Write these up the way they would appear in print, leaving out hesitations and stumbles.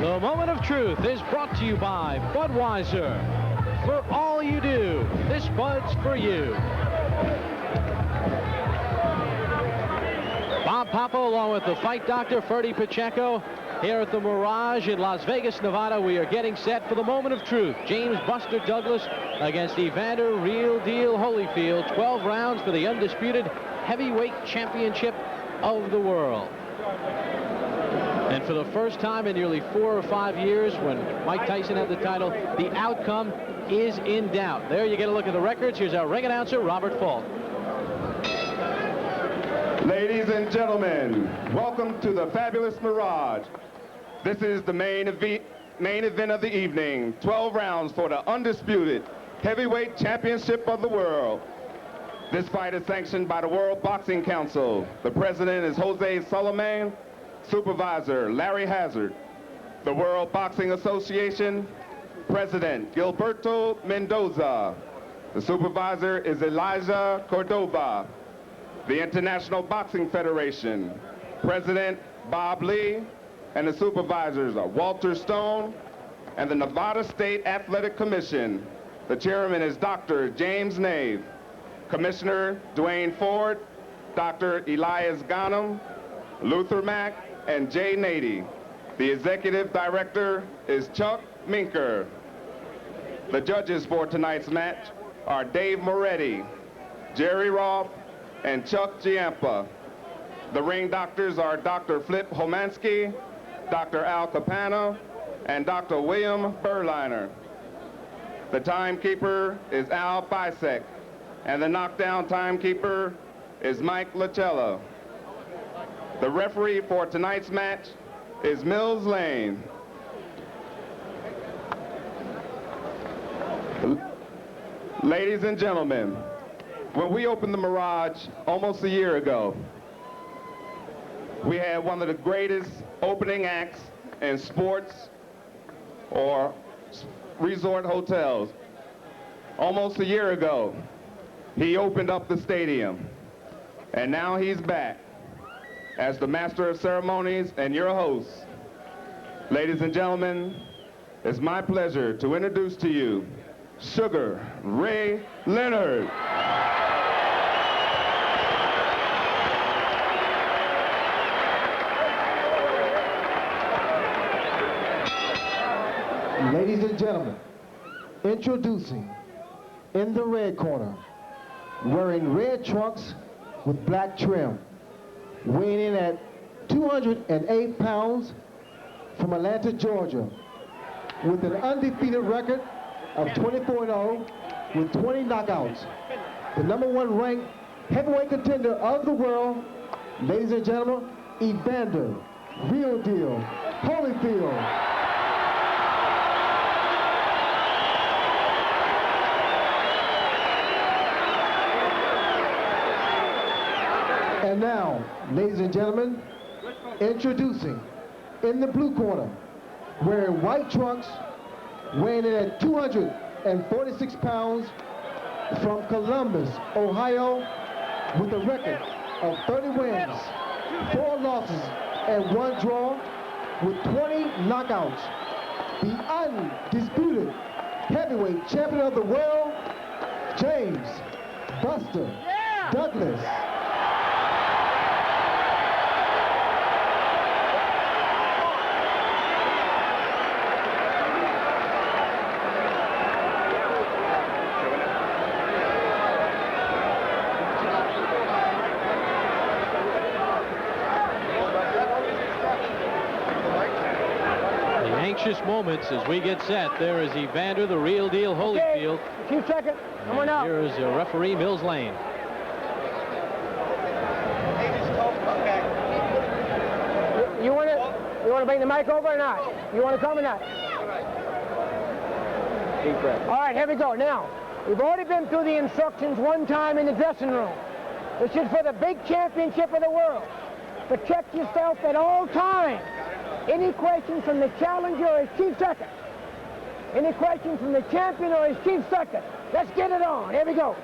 The Moment of Truth is brought to you by Budweiser. For all you do, this Bud's for you. Bob Papa along with the fight doctor, Ferdy Pacheco, here at the Mirage in Las Vegas, Nevada. We are getting set for the Moment of Truth. James Buster Douglas against Evander Real Deal Holyfield. 12 rounds for the undisputed heavyweight championship of the world. And for the first time in nearly 4 or 5 years, when Mike Tyson had the title, the outcome is in doubt. There you get a look at the records. Here's our ring announcer, Robert Falk. Ladies and gentlemen, welcome to the fabulous Mirage. This is the main event of the evening. 12 rounds for the undisputed heavyweight championship of the world. This fight is sanctioned by the World Boxing Council. The president is Jose Sulaiman. Supervisor, Larry Hazard. The World Boxing Association, President, Gilberto Mendoza. The supervisor is Elijah Cordoba. The International Boxing Federation, President Bob Lee, and the supervisors are Walter Stone, and the Nevada State Athletic Commission. The chairman is Dr. James Nave. Commissioner Dwayne Ford, Dr. Elias Ghanem, Luther Mack, and Jay Nady. The executive director is Chuck Minker. The judges for tonight's match are Dave Moretti, Jerry Roth, and Chuck Giampa. The ring doctors are Dr. Flip Homansky, Dr. Al Capana, and Dr. William Berliner. The timekeeper is Al Bisek, and the knockdown timekeeper is Mike Lachella. The referee for tonight's match is Mills Lane. Ladies and gentlemen, when we opened the Mirage almost a year ago, we had one of the greatest opening acts in sports or resort hotels. Almost a year ago, he opened up the stadium, and now he's back as the master of ceremonies and your host. Ladies and gentlemen, it's my pleasure to introduce to you Sugar Ray Leonard. Ladies and gentlemen, introducing in the red corner, wearing red trunks with black trim, weighing in at 208 pounds, from Atlanta, Georgia, with an undefeated record of 24-0 with 20 knockouts. The #1 ranked heavyweight contender of the world, ladies and gentlemen, Evander Real Deal Holyfield. And now, ladies and gentlemen, introducing in the blue corner, wearing white trunks, weighing in at 246 pounds, from Columbus, Ohio, with a record of 30 wins, 4 losses, and 1 draw, with 20 knockouts. The undisputed heavyweight champion of the world, James Buster Douglas. Moments as we get set. There is Evander the Real Deal Holyfield. Okay, 2 seconds. Come on out. Here is referee Mills Lane. You want to bring the mic over or not? You want to come or not? Deep breath. All right, here we go. Now, we've already been through the instructions one time in the dressing room. This is for the big championship of the world. Protect yourself at all times. Any questions from the challenger or his chief second? Any questions from the champion or his chief second? Let's get it on. Here we go.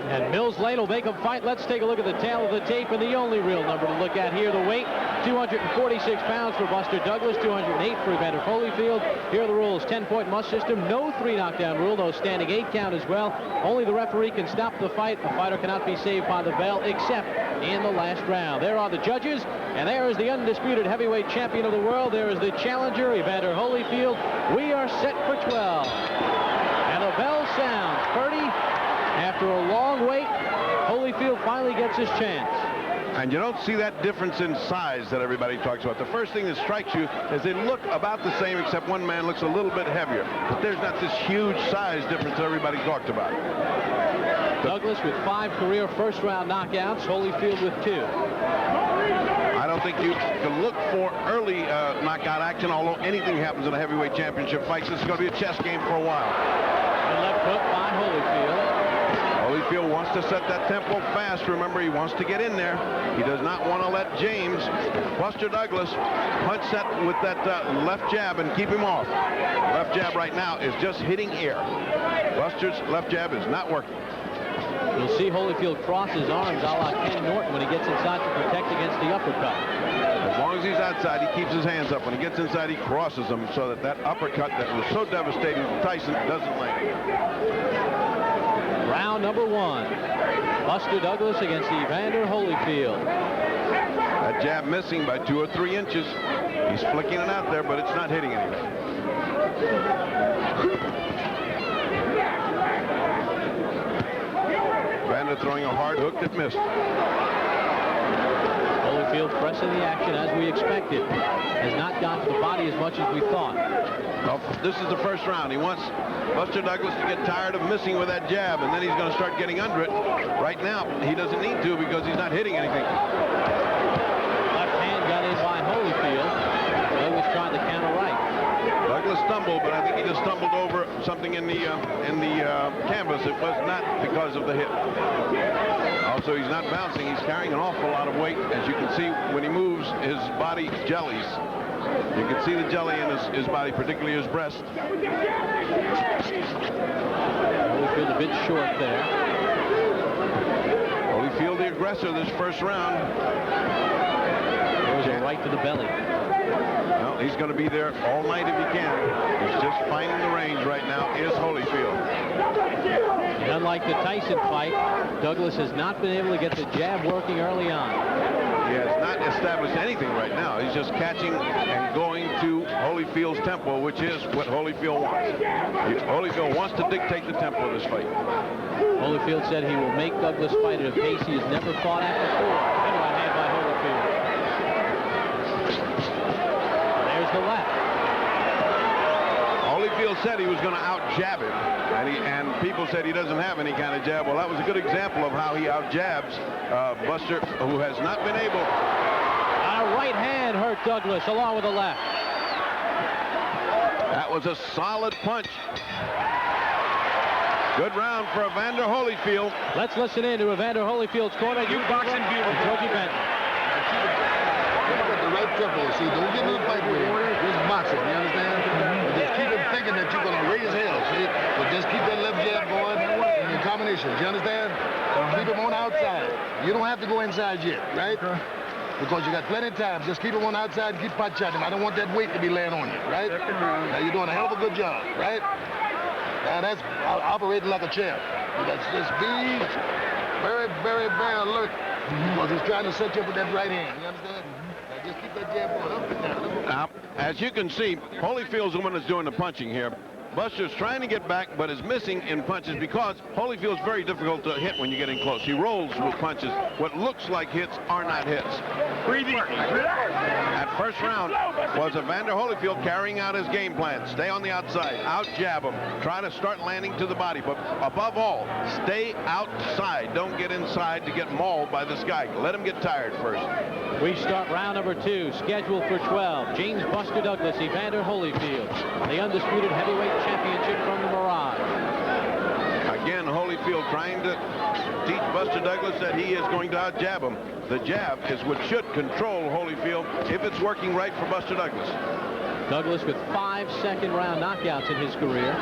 And Mills Lane will make him fight. Let's take a look at the tail of the tape and the only real number to look at here, the weight. 246 pounds for Buster Douglas, 208 for Evander Holyfield. Here are the rules. 10-point must system. No 3 knockdown rule. No standing 8 count as well. Only the referee can stop the fight. The fighter cannot be saved by the bell except in the last round. There are the judges, and there is the undisputed heavyweight champion of the world. There is the challenger, Evander Holyfield. We are set for 12. And the bell sounds. Ferdy, after a long wait, Holyfield finally gets his chance. And you don't see that difference in size that everybody talks about. The first thing that strikes you is they look about the same, except one man looks a little bit heavier. But there's not this huge size difference that everybody talked about. Douglas with 5 career first-round knockouts. Holyfield with 2. I don't think you can look for early knockout action, although anything happens in a heavyweight championship fight. This is going to be a chess game for a while. The left hook by Holyfield. Holyfield wants to set that tempo fast. Remember, he wants to get in there. He does not want to let James, Buster Douglas, punch that with that left jab and keep him off. Left jab right now is just hitting air. Buster's left jab is not working. You'll see Holyfield cross his arms a la Ken Norton when he gets inside to protect against the uppercut. As long as he's outside, he keeps his hands up. When he gets inside, he crosses them so that that uppercut that was so devastating to Tyson doesn't land. Round number 1. Buster Douglas against Evander Holyfield. That jab missing by 2 or 3 inches. He's flicking it out there, but it's not hitting anything. Evander throwing a hard hook that missed. Holyfield pressing the action as we expected. Has not gone to the body as much as we thought. Well, this is the first round. He wants Buster Douglas to get tired of missing with that jab, and then he's going to start getting under it. Right now, he doesn't need to because he's not hitting anything. Left hand got in by Holyfield. Douglas trying to counter right. Douglas stumbled, but I think he just stumbled over something in the canvas. It was not because of the hit. Also, he's not bouncing. He's carrying an awful lot of weight. As you can see, when he moves, his body jellies. You can see the jelly in his body, particularly his breast. Holyfield a bit short there. Holyfield the aggressor this first round. There's a right to the belly. Well, he's going to be there all night if he can. He's just finding the range right now is Holyfield. And unlike the Tyson fight, Douglas has not been able to get the jab working early on. He has not established anything right now. He's just catching and going to Holyfield's tempo, which is what Holyfield wants. Holyfield wants to dictate the tempo of this fight. Holyfield said he will make Douglas fight at a pace he has never fought at before. And right hand by Holyfield. There's the left. Holyfield said he was going to out-jab him, and people said he doesn't have any kind of jab. Well, that was a good example of how he out-jabs Buster, who has not been able. A right hand hurt Douglas along with the left. That was a solid punch. Good round for Evander Holyfield. Let's listen in to Evander Holyfield's corner. You boxing beautiful. Georgie Benton. The right tempo. See, don't get in the fight with him. Just boxing, you understand? But just keep him thinking that you're going to raise hell, see? But just keep that left jab going in your combinations, you understand? Keep him on outside. You don't have to go inside yet, right? Because you got plenty of time. Just keep him on outside and keep pot shotting him. I don't want that weight to be laying on you, right? Now, you're doing a hell of a good job, right? Now, that's operating like a champ. Let's just be very, very, very alert because he's trying to set you up with that right hand, you understand? Now, just keep that jab going up and down. Now, as you can see, Holyfield's the one that's doing the punching here. Buster's trying to get back, but is missing in punches because Holyfield's very difficult to hit when you get in close. He rolls with punches. What looks like hits are not hits. Breathing. That first round was Evander Holyfield carrying out his game plan. Stay on the outside, out-jab him, try to start landing to the body, but above all, stay outside. Don't get inside to get mauled by this guy. Let him get tired first. We start round number 2, scheduled for 12. James Buster Douglas, Evander Holyfield, the undisputed heavyweight championship from the Mirage. Again, Holyfield trying to teach Buster Douglas that he is going to out-jab him. The jab is what should control Holyfield if it's working right for Buster Douglas. Douglas with 5 second-round knockouts in his career.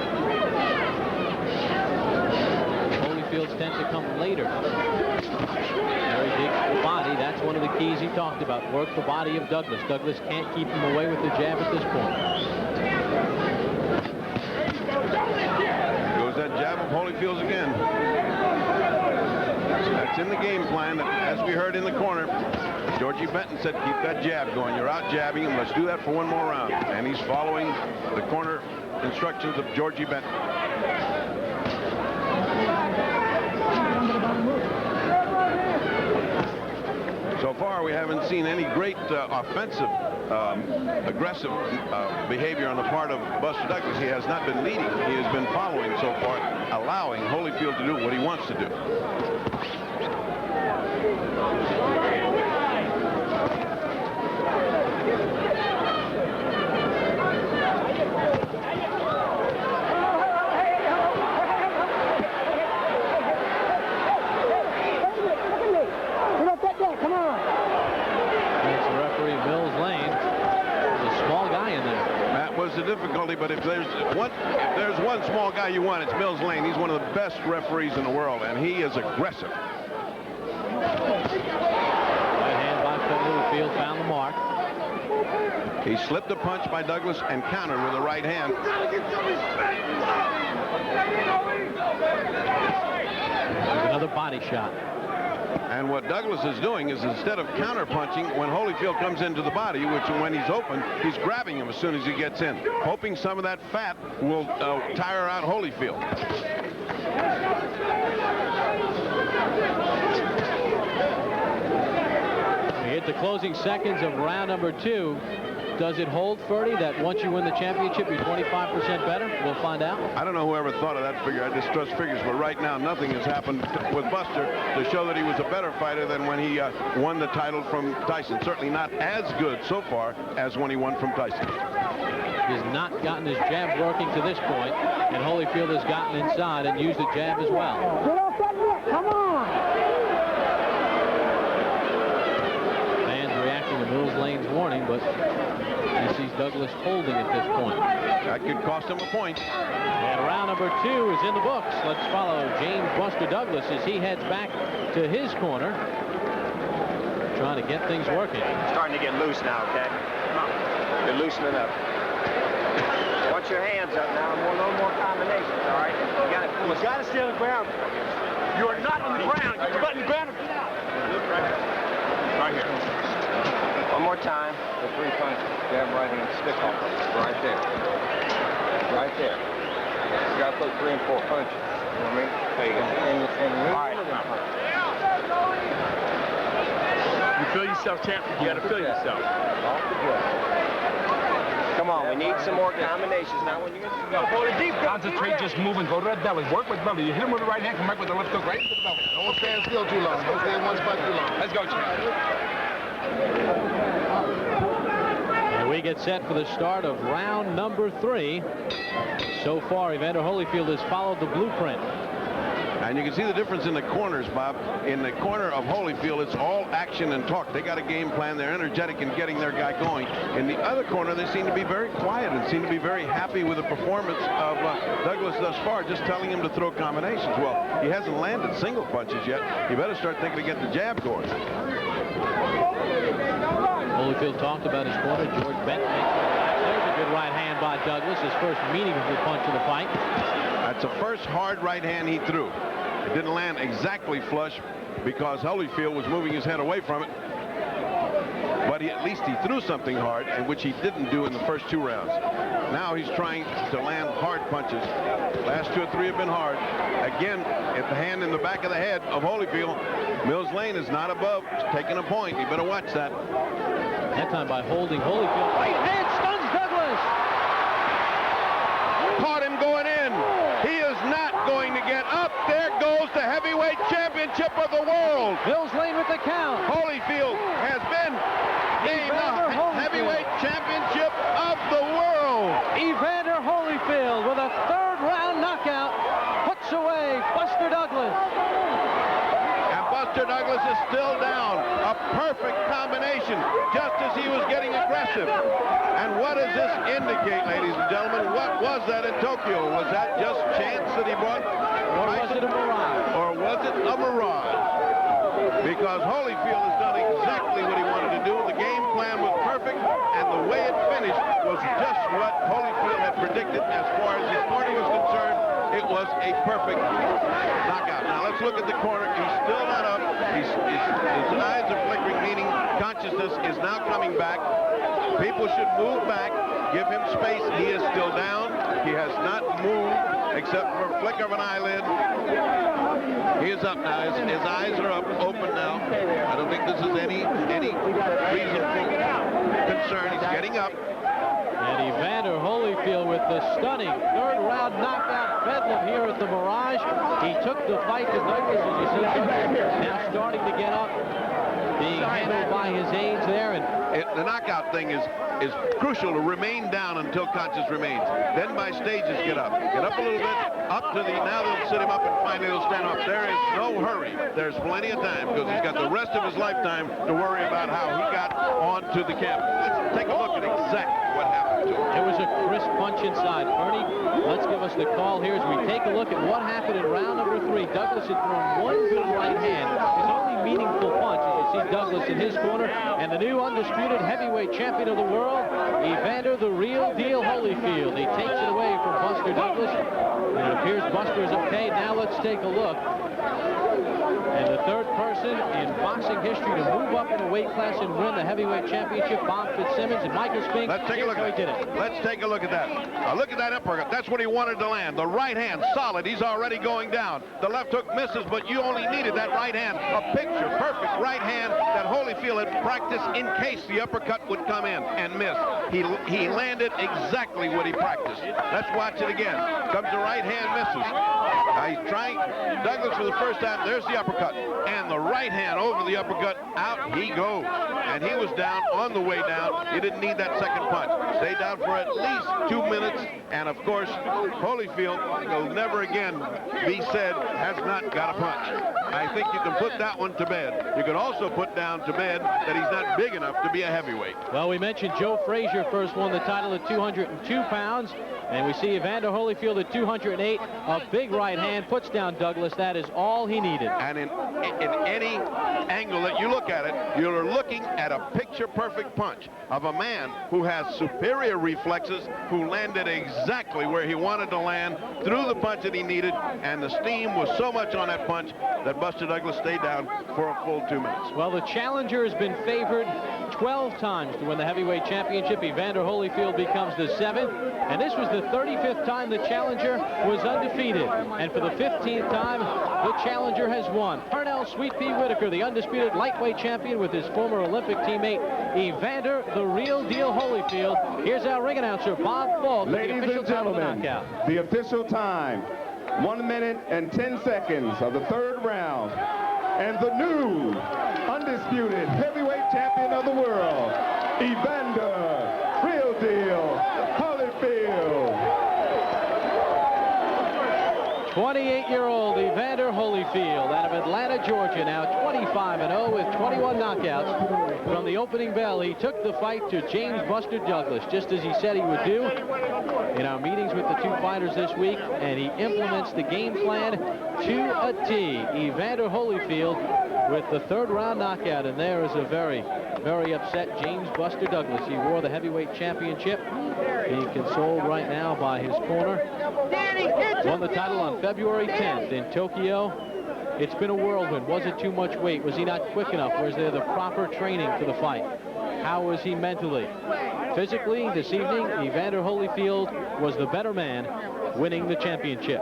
Holyfield's tend to come later. Very big body. That's one of the keys he talked about. Work the body of Douglas. Douglas can't keep him away with the jab at this point. Goes that jab of Holyfield's again. That's in the game plan. As we heard in the corner, Georgie Benton said, keep that jab going. You're out jabbing him. Let's do that for one more round. And he's following the corner instructions of Georgie Benton. So far, we haven't seen any great offensive, aggressive behavior on the part of Buster Douglas. He has not been leading. He has been following so far, allowing Holyfield to do what he wants to do. The difficulty, but if there's one small guy you want, it's Mills Lane. He's one of the best referees in the world, and he is aggressive. Right hand by Holyfield found the mark. He slipped a punch by Douglas and countered with a right hand. There's another body shot. And what Douglas is doing is, instead of counter-punching, when Holyfield comes into the body, which when he's open, he's grabbing him as soon as he gets in, hoping some of that fat will tire out Holyfield. We hit the closing seconds of round number 2. Does it hold, Ferdy, that once you win the championship, you're 25% better? We'll find out. I don't know whoever thought of that figure. I distrust figures, but right now nothing has happened with Buster to show that he was a better fighter than when he won the title from Tyson. Certainly not as good so far as when he won from Tyson. He has not gotten his jab working to this point, and Holyfield has gotten inside and used the jab as well. Get off that net, come on! Fans reacting to Mills Lane's warning, but he sees Douglas holding at this point. That could cost him a point. And round number 2 is in the books. Let's follow James Buster Douglas as he heads back to his corner, trying to get things working. Starting to get loose now, okay? Come on. You're loosening up. Put your hands up now. No more combinations, all right? You got to stay on the ground. You are not on the ground. Get your butt on the ground. Right here. One more time. The 3 punches. Jab, right hand, stick off. Right there. Right there. You got to put 3 and 4 punches. You know what I mean? There you go. All right. You feel yourself, champ. You got to feel yourself. Off the breath. Come on, we need some more combinations. Now when you get deep, concentrate, just move and go to that belly. Work with belly. You hit him with the right hand, come back with the left hook right into the belly. Don't stand still too long. Don't stay in one spot too long. Let's go, champ. And we get set for the start of round number 3. So far, Evander Holyfield has followed the blueprint. And you can see the difference in the corners, Bob. In the corner of Holyfield, it's all action and talk. They got a game plan. They're energetic in getting their guy going. In the other corner, they seem to be very quiet and seem to be very happy with the performance of Douglas thus far, just telling him to throw combinations. Well, he hasn't landed single punches yet. You better start thinking to get the jab going. Holyfield talked about his corner. George Benton makes it back. There's a good right hand by Douglas, his first meaningful punch of the fight. That's the first hard right hand he threw. It didn't land exactly flush because Holyfield was moving his head away from it. But at least he threw something hard, and which he didn't do in the first 2 rounds. Now he's trying to land hard punches. Last 2 or 3 have been hard. Again, at the hand in the back of the head of Holyfield. Mills Lane is not above taking a point. You better watch that. That time by holding Holyfield. Right hand stuns Douglas. Caught him going in. He is not going to get up. There goes the heavyweight championship of the world. Mills Lane with the count. Holyfield has been named the heavyweight championship of the world. Evander Holyfield with a 3rd round knockout puts away Buster Douglas. And Buster Douglas is still down. A perfect combination, just as he was getting aggressive. And what does this indicate, ladies and gentlemen? What was that in Tokyo? Was that just chance that he brought? Or was it a mirage? Or was it a mirage? Because Holyfield has done exactly what he wanted to do. The game plan was perfect, and the way it finished was just what Holyfield had predicted as far as his corner was concerned. It was a perfect knockout. Now let's look at the corner. He's still not up. His eyes are flickering, meaning consciousness is now coming back. People should move back, give him space. He is still down. He has not moved except for a flick of an eyelid. He is up now. His eyes are up, open now. I don't think this is any reasonable concern. He's getting up. And Evander Holyfield with the stunning third-round knockout bedlam here at the Mirage. He took the fight to Douglas, as you see. Now starting to get up, being handled by his aides there. And the knockout thing is crucial to remain down until conscious remains. Then by stages get up. Get up a little bit, up to the, now they'll sit him up and finally they'll stand up. There is no hurry. There's plenty of time because he's got the rest of his lifetime to worry about how he got onto the canvas. Let's take a look at exactly what happened to him. it was a crisp punch inside. Ernie, let's give us the call here as we take a look at what happened in round number 3. Douglas had thrown one good right hand. His only meaningful punch, as you see Douglas in his corner, and the new undisputed heavyweight champion of the world, Evander the Real Deal Holyfield. He takes it away from Buster Douglas, and it appears Buster is okay. Now let's take a look. And the third person in boxing history to move up in a weight class and win the heavyweight championship, Bob Fitzsimmons, and Michael Spink. Let's take a look at it. Let's take a look at that. Look at that uppercut. That's what he wanted to land. The right hand, solid. He's already going down. The left hook misses, but you only needed that right hand. A picture perfect right hand that Holyfield had practiced in case the uppercut would come in and miss. He landed exactly what he practiced. Let's watch it again. Comes the right hand, misses. He's trying. Douglas for the first time. There's the uppercut. And the right hand over the uppercut. Out he goes. And he was down on the way down. He didn't need that second punch. Stayed down for at least 2 minutes. And of course, Holyfield will never again be said has not got a punch. I think you can put that one to bed. You can also put down to bed that he's not big enough to be a heavyweight. Well, we mentioned Joe Frazier first won the title at 202 pounds. And we see Evander Holyfield at 208. A big right hand puts down Douglas. That is all he needed. And in any angle that you look at it, you're looking at a picture-perfect punch of a man who has superior reflexes, who landed exactly where he wanted to land, threw the punch that he needed, and the steam was so much on that punch that Buster Douglas stayed down for a full 2 minutes. Well, the challenger has been favored 12 times to win the heavyweight championship. Evander Holyfield becomes the 7th, and this was the 35th time the challenger was undefeated. And for the 15th time, the challenger has won. Pernell Sweet Pea Whitaker, the undisputed lightweight champion with his former Olympic teammate, Evander the Real Deal Holyfield. Here's our ring announcer, Bob Falk. Ladies and gentlemen, the official time, 1 minute and 10 seconds of the 3rd round. And the new undisputed heavyweight champion of the world, Evander Real Deal Holyfield. 28-year-old Evander Holyfield out of Atlanta, Georgia, now 25-0 with 21 knockouts. From the opening bell, he took the fight to James Buster Douglas, just as he said he would do in our meetings with the 2 fighters this week, and he implements the game plan to a T. Evander Holyfield with the 3rd round knockout, and there is a very, very upset James Buster Douglas. He wore the heavyweight championship, being consoled right now by his corner. Won the title on February 10th in Tokyo. It's been a whirlwind. Was it too much weight? Was he not quick enough? Was there the proper training for the fight? How was he mentally? Physically, this evening, Evander Holyfield was the better man, winning the championship.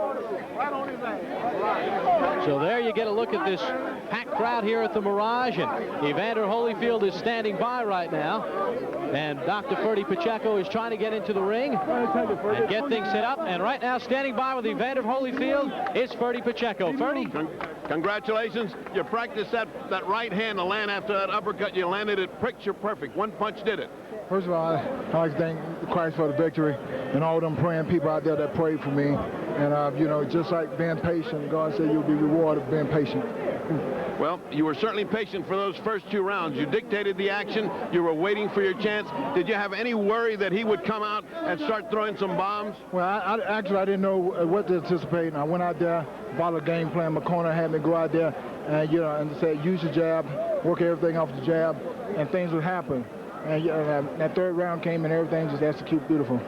So there you get a look at this packed crowd here at the Mirage, and Evander Holyfield is standing by right now. And Dr. Ferdy Pacheco is trying to get into the ring and get things set up. And right now, standing by with Evander Holyfield is Ferdy Pacheco. Ferdy? Congratulations. You practiced that right hand to land after that uppercut. You landed it picture perfect. One punch did it. First of all, I'd like to thank Christ for the victory and all them praying people out there that prayed for me. And, you know, just like being patient, God said you'll be rewarded for being patient. Well, you were certainly patient for those first 2 rounds. You dictated the action. You were waiting for your chance. Did you have any worry that he would come out and start throwing some bombs? Well, I didn't know what to anticipate. And I went out there, followed a game plan. My corner had me go out there and, you know, and say, use the jab, work everything off the jab, and things would happen. And that 3rd round came and everything just executed beautiful.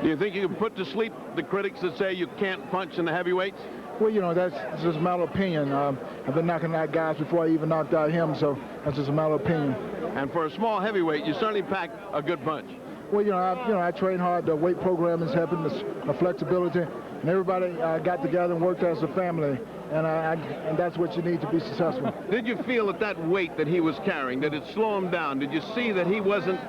Do you think you can put to sleep the critics that say you can't punch in the heavyweights? Well, you know, that's just a matter of opinion. I've been knocking out guys before I even knocked out him, so that's just a matter of opinion. And for a small heavyweight, you certainly pack a good punch. Well, you know, I train hard. The weight program is helping, the flexibility, and everybody got together and worked as a family, and that's what you need to be successful. Did you feel at that weight that he was carrying, did it slow him down? Did you see that he wasn't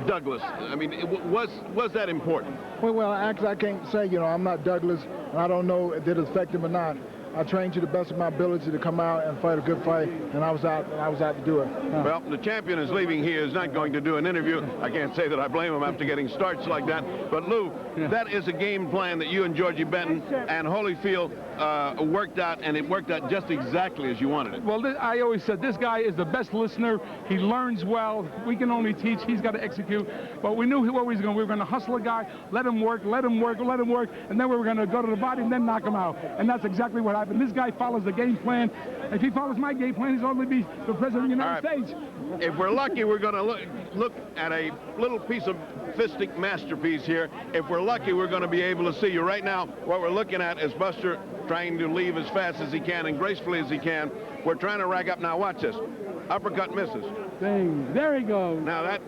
Douglas? I mean, was that important? Well, actually, I can't say, you know, I'm not Douglas, and I don't know if it affected him or not. I trained to the best of my ability to come out and fight a good fight, and I was out to do it. Well, the champion is leaving. He is not going to do an interview. I can't say that I blame him after getting starts like that. But, Lou, that is a game plan that you and Georgie Benton and Holyfield worked out, and it worked out just exactly as you wanted it. Well, I always said this guy is the best listener. He learns well. We can only teach. He's got to execute. But we knew what we was going. We were going to hustle a guy, let him work, and then we were going to go to the body and then knock him out. And that's exactly what happened. This guy follows the game plan. If he follows my game plan, he's only be the president of the United States. If we're lucky, we're going to look at a little piece of fistic masterpiece here. If we're lucky, we're going to be able to see you. Right now, what we're looking at is Buster trying to leave as fast as he can and gracefully as he can. We're trying to rack up. Now, watch this. Uppercut misses. Dang, there he goes. Now, that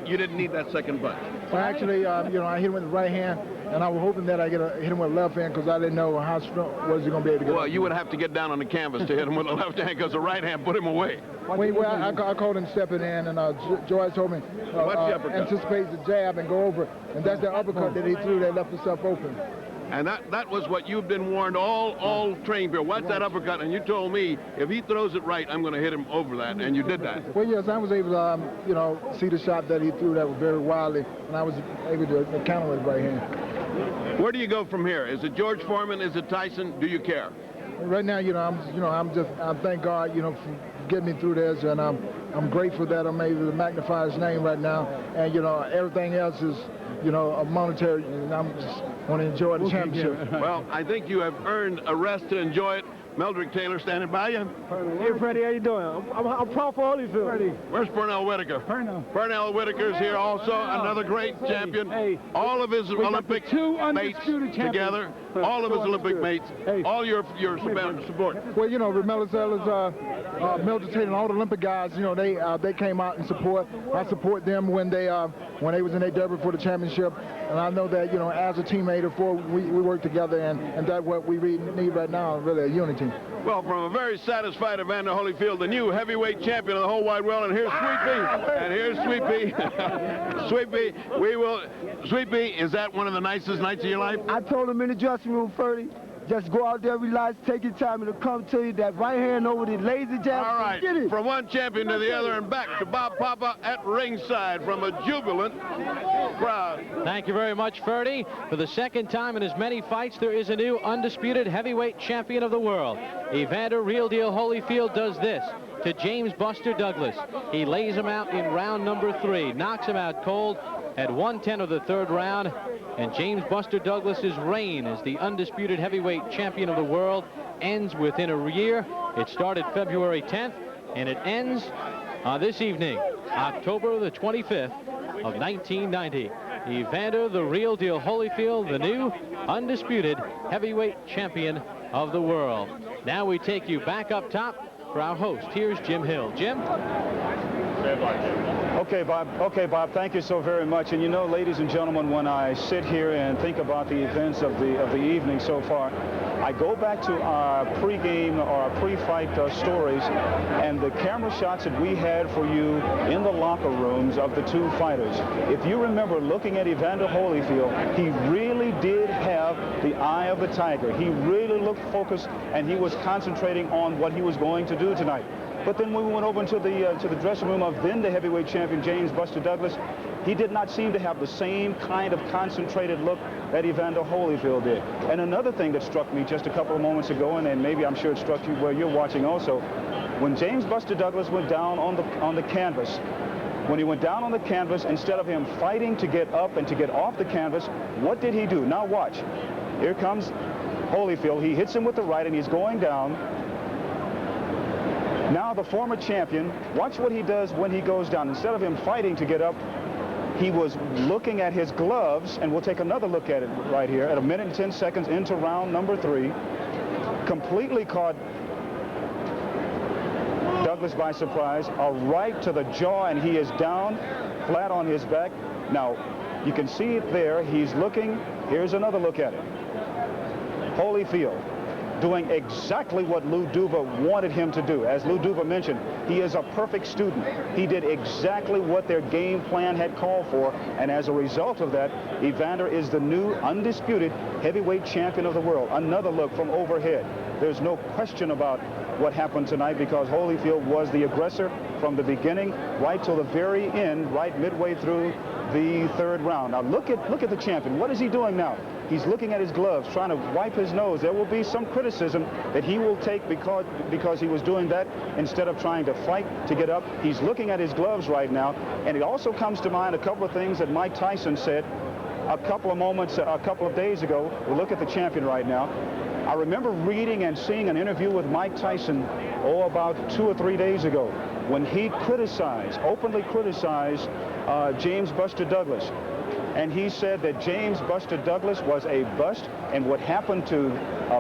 you didn't need that second punch. Well, actually, you know, I hit him with the right hand, and I was hoping that I hit him with the left hand because I didn't know how strong was he going to be able to get. Well, you would have to get down on the canvas to hit him with the left hand because the right hand put him away. Well, I called him stepping in, and Joyce told me anticipate the jab and go over, and that's the uppercut that he threw that left himself open. And that was what you've been warned all training period. Watch that uppercut, and you told me if he throws it right, I'm going to hit him over that, and you did that. Well, yes, I was able to, you know, see the shot that he threw that was very wildly, and I was able to counter with his right hand. Where do you go from here? Is it George Foreman? Is it Tyson? Do you care? Right now, I thank God, you know, for getting me through this, and I'm grateful that I'm able to magnify his name right now, and you know, everything else is, you know, a monetary, and I'm just want to enjoy the championship. Well, I think you have earned a rest to enjoy it. Meldrick Taylor standing by you. Hey, Freddie, how you doing? I'm proud for Holyfield. Freddie. Where's Pernell Whitaker? Pernell Whitaker's here also, another great champion. Hey, all of his Olympic mates together, all of his Olympic mates, all your support. Well, you know, Mildred Taylor and all the Olympic guys, you know, they came out and support. I support them when they was in their debut for the championship, and I know that, you know, as a teammate, we work together, and that's what we need right now, really, a unity. Well, from a very satisfied Evander Holyfield, the new heavyweight champion of the whole wide world, and here's Sweet Pea. Sweet Pea, Sweet Pea, is that one of the nicest nights of your life? I told him in the dressing room, Ferdy, just go out there, relax, take your time, and it'll come to you. That right hand over the lazy jab. All right, get it. From one champion to the other and back to Bob Papa at ringside from a jubilant crowd. Thank you very much, Ferdy. For the second time in as many fights, there is a new undisputed heavyweight champion of the world. Evander Real Deal Holyfield does this to James Buster Douglas. He lays him out in round number 3, knocks him out cold at 1:10 of the 3rd round, and James Buster Douglas's reign as the undisputed heavyweight champion of the world ends within a year. It started February 10th, and it ends this evening, October the 25th of 1990. Evander the Real Deal Holyfield, the new undisputed heavyweight champion of the world. Now we take you back up top for our host. Here's Jim Hill. Jim? Okay, Bob, thank you so very much. And you know, ladies and gentlemen, when I sit here and think about the events of the evening so far, I go back to our pregame or our pre-fight stories and the camera shots that we had for you in the locker rooms of the two fighters. If you remember looking at Evander Holyfield, he really did have the eye of the tiger. He really looked focused, and he was concentrating on what he was going to do tonight. But then when we went over into the dressing room of then the heavyweight champion, James Buster Douglas, he did not seem to have the same kind of concentrated look that Evander Holyfield did. And another thing that struck me just a couple of moments ago, and maybe I'm sure it struck you where you're watching also, When James Buster Douglas went down on the canvas, when he went down on the canvas, instead of him fighting to get up and to get off the canvas, what did he do? Now watch. Here comes Holyfield. He hits him with the right, and he's going down. Now the former champion, watch what he does when he goes down. Instead of him fighting to get up, he was looking at his gloves, and we'll take another look at it right here at 1 minute and 10 seconds into round number 3. Completely caught Douglas by surprise, a right to the jaw, and he is down flat on his back. Now, you can see it there. He's looking. Here's another look at it. Holyfield doing exactly what Lou Duva wanted him to do. As Lou Duva mentioned, he is a perfect student. He did exactly what their game plan had called for, and as a result of that, Evander is the new undisputed heavyweight champion of the world. Another look from overhead. There's no question about what happened tonight, because Holyfield was the aggressor from the beginning right till the very end, right midway through the 3rd round. Now look at the champion. What is he doing now? He's looking at his gloves, trying to wipe his nose. There will be some criticism that he will take because he was doing that instead of trying to fight to get up. He's looking at his gloves right now, and it also comes to mind a couple of things that Mike Tyson said a couple of days ago. We'll look at the champion right now. I remember reading and seeing an interview with Mike Tyson, about 2 or 3 days ago, when he openly criticized James Buster Douglas. And he said that James Buster Douglas was a bust, and what happened to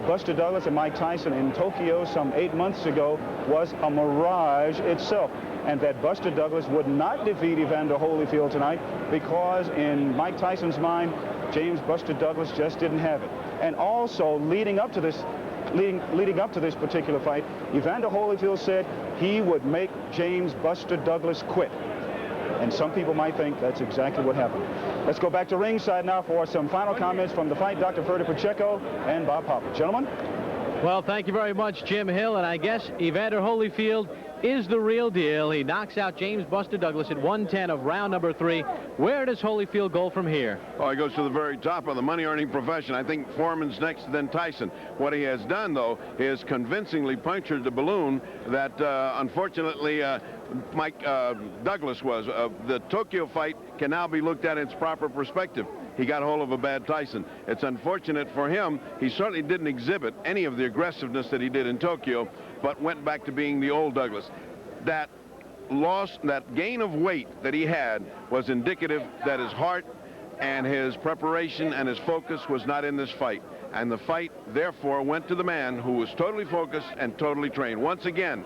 Buster Douglas and Mike Tyson in Tokyo some 8 months ago was a mirage itself, and that Buster Douglas would not defeat Evander Holyfield tonight because in Mike Tyson's mind, James Buster Douglas just didn't have it. And also leading up to this particular fight, Evander Holyfield said he would make James Buster Douglas quit. And some people might think that's exactly what happened. Let's go back to ringside now for some final comments from the fight, Dr. Ferdy Pacheco and Bob Papa. Gentlemen? Well, thank you very much, Jim Hill. And I guess Evander Holyfield is the real deal. He knocks out James Buster Douglas at 110 of round number 3. Where does Holyfield go from here? Oh, he goes to the very top of the money-earning profession. I think Foreman's next, then Tyson. What he has done, though, is convincingly punctured the balloon that, unfortunately, Mike Douglas was. The Tokyo fight can now be looked at in its proper perspective. He got hold of a bad Tyson. It's unfortunate for him. He certainly didn't exhibit any of the aggressiveness that he did in Tokyo, but went back to being the old Douglas. That loss, that gain of weight that he had was indicative that his heart and his preparation and his focus was not in this fight. And the fight, therefore, went to the man who was totally focused and totally trained. Once again,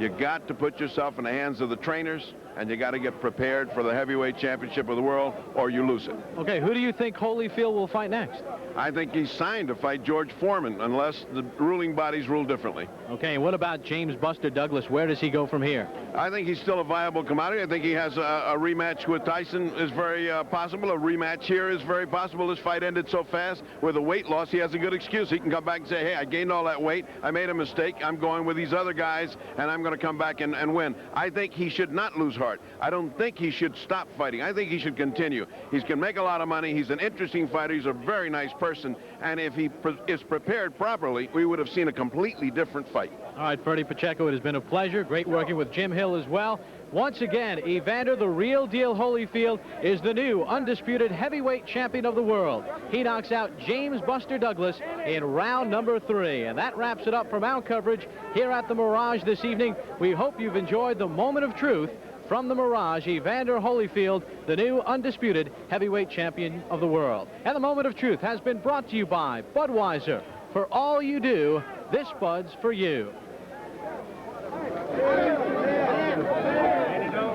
you got to put yourself in the hands of the trainers, and you got to get prepared for the heavyweight championship of the world, or you lose it. Okay, who do you think Holyfield will fight next? I think he's signed to fight George Foreman, unless the ruling bodies rule differently. Okay, and what about James Buster Douglas? Where does he go from here? I think he's still a viable commodity. I think he has a rematch with Tyson is very possible. A rematch here is very possible. This fight ended so fast with a weight loss. He has a good excuse. He can come back and say, hey, I gained all that weight. I made a mistake. I'm going with these other guys, and I'm going to come back and win. I think he should not lose heart. I don't think he should stop fighting. I think he should continue. He can make a lot of money. He's an interesting fighter. He's a very nice person. And if he is prepared properly, we would have seen a completely different fight. All right, Ferdy Pacheco, it has been a pleasure. Great working with Jim Hill as well. Once again, Evander the Real Deal Holyfield is the new undisputed heavyweight champion of the world. He knocks out James Buster Douglas in round number 3. And that wraps it up from our coverage here at the Mirage this evening. We hope you've enjoyed the moment of truth from the Mirage, Evander Holyfield, the new undisputed heavyweight champion of the world. And the moment of truth has been brought to you by Budweiser. For all you do, this Bud's for you. There you go.